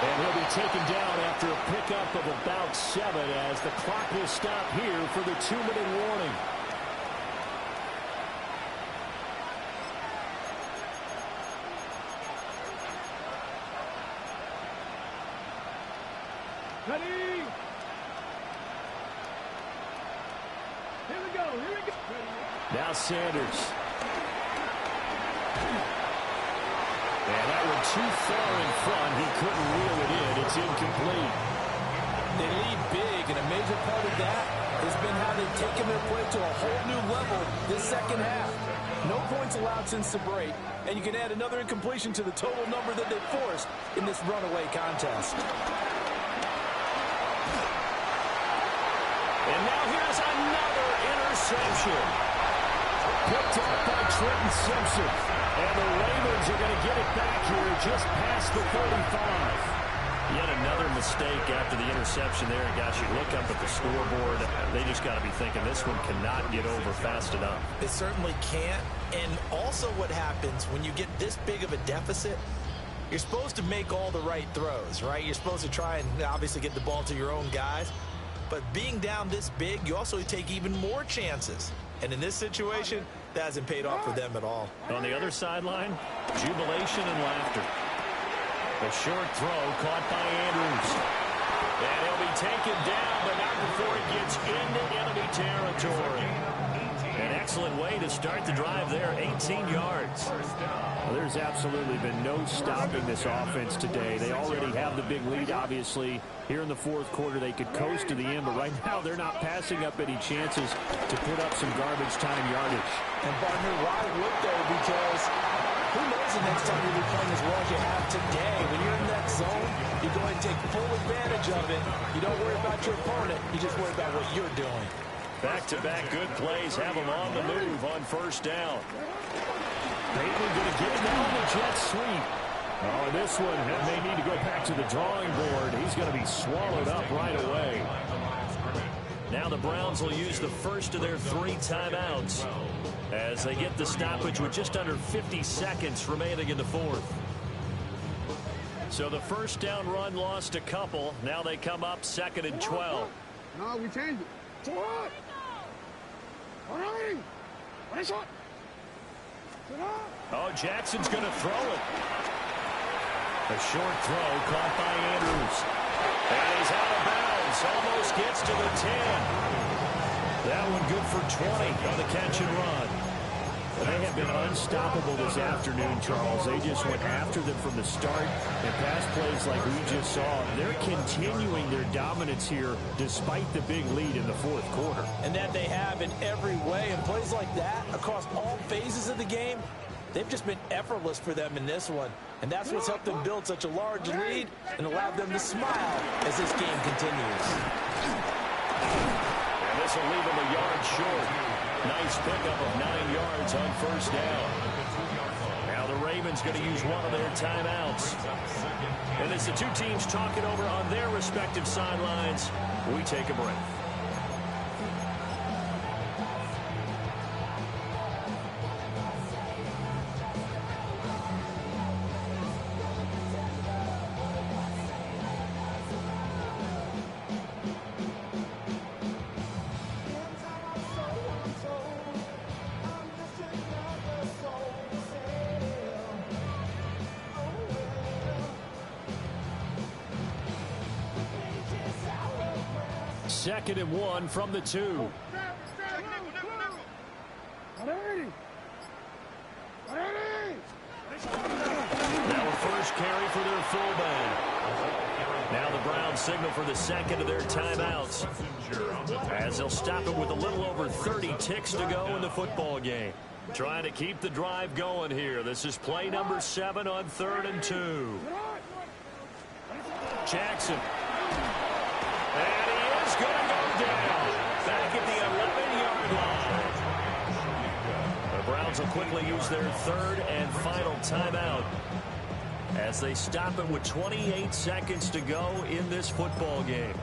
And he'll be taken down after a pickup of about 7 as the clock will stop here for the 2-minute warning. Ready? Here we go, here we go. Now Sanders. And that one too far in front. He couldn't reel it in. It's incomplete. They lead big, and a major part of that has been how they've taken their play to a whole new level this second half. No points allowed since the break, and you can add another incompletion to the total number that they forced in this runaway contest. And now here's another interception. Picked up by Trenton Simpson. And the Ravens are going to get it back here just past the 45. Yet another mistake after the interception there. And gosh, you look up at the scoreboard, they just got to be thinking this one cannot get over fast enough. It certainly can't. And also what happens when you get this big of a deficit, you're supposed to make all the right throws, right? You're supposed to try and obviously get the ball to your own guys. But being down this big, you also take even more chances. And in this situation, that hasn't paid off for them at all. On the other sideline, jubilation and laughter. A short throw caught by Andrews. And he'll be taken down, but not before it gets into enemy territory. An excellent way to start the drive there, 18 yards. Well, there's absolutely been no stopping this offense today. They already have the big lead, obviously. Here in the fourth quarter, they could coast to the end, but right now they're not passing up any chances to put up some garbage time yardage. And, partner, why would they? Because Who knows the next time you'll be playing as well as you have today. When you're in that zone, you go ahead and take full advantage of it. You don't worry about your opponent. You just worry about what you're doing. Back-to-back good plays have him on the move on first down. Bateman going to get it down the jet sweep. Oh, and this one may need to go back to the drawing board. He's going to be swallowed up right away. Now the Browns will use the first of their 3 timeouts as they get the stoppage with just under 50 seconds remaining in the fourth. So the first down run lost a couple. Now they come up 2nd and 12. No, we changed it. To what? What is it? Oh, Jackson's going to throw it. A short throw caught by Andrews. And he's out of bounds. Almost gets to the 10. That one good for 20 on the catch and run. They have been unstoppable this afternoon, Charles. They just went after them from the start. And pass plays like we just saw, they're continuing their dominance here despite the big lead in the fourth quarter. And that they have in every way. And plays like that across all phases of the game, they've just been effortless for them in this one. And that's what's helped them build such a large lead and allowed them to smile as this game continues. And this will leave them a yard short. Nice pickup of 9 yards on first down. Now the Ravens going to use one of their timeouts. And as the two teams talk it over on their respective sidelines, we take a break. Second and 1 from the 2. Now a first carry for their fullback. Now the Browns signal for the second of their timeouts, as they'll stop it with a little over 30 ticks to go in the football game. Trying to keep the drive going here. This is play number 7 on 3rd and 2. Jackson. And he is going to go down back at the 11-yard line. The Browns will quickly use their 3rd and final timeout as they stop it with 28 seconds to go in this football game.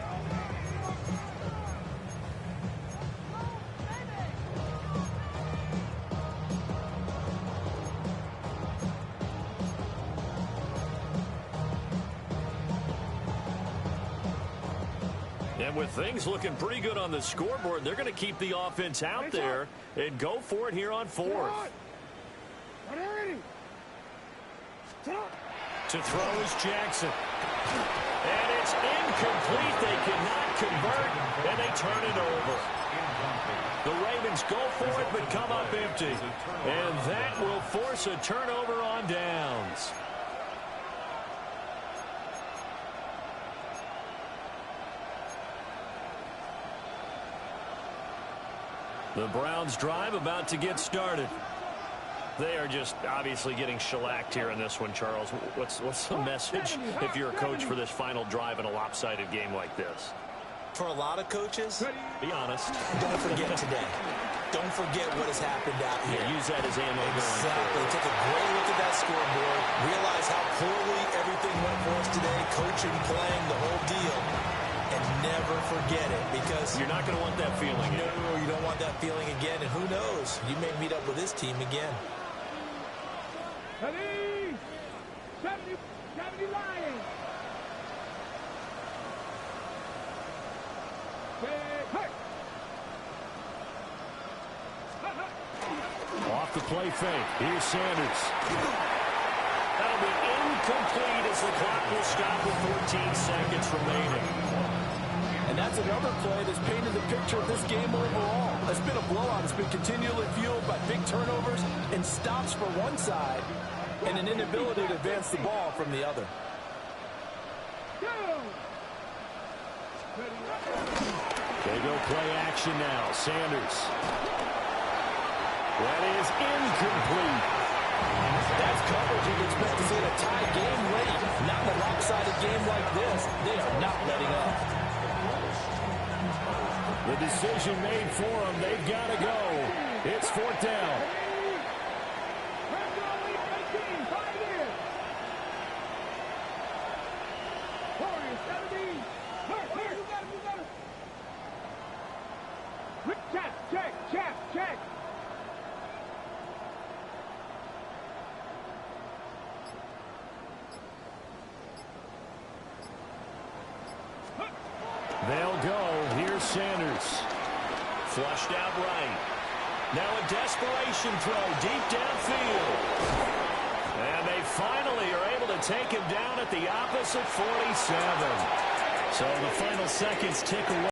And with things looking pretty good on the scoreboard, they're going to keep the offense out there and go for it here on 4th. To throw is Jackson. And it's incomplete. They cannot convert, and they turn it over. The Ravens go for it, but come up empty. And that will force a turnover on downs. The Browns drive about to get started. They are just obviously getting shellacked here in this one, Charles. What's the message if you're a coach for this final drive in a lopsided game like this? For a lot of coaches, be honest. Don't forget today. Don't forget what has happened out here. Use that as ammo. Exactly. Take a great look at that scoreboard. Realize how poorly everything went for us today. Coaching, playing, the whole deal. And never forget it, because you're not going to want that feeling. No, you don't want that feeling again. And who knows? You may meet up with this team again. 70 Lions. Off the play fake. Here's Sanders. That'll be incomplete as the clock will stop with 14 seconds remaining. And that's another play that's painted the picture of this game overall. It's been a blowout. It's been continually fueled by big turnovers and stops for one side and an inability to advance the ball from the other. They go play action now. Sanders. That is incomplete. That's coverage you'd expect to see in a tie game late. Not in a lopsided game like this. They are not letting up. The decision made for them. They've got to go. It's 4th down. Check. They'll go. Here's Sanders. Flushed out right. Now a desperation throw deep downfield. And they finally are able to take him down at the opposite 47. So the final seconds tick away.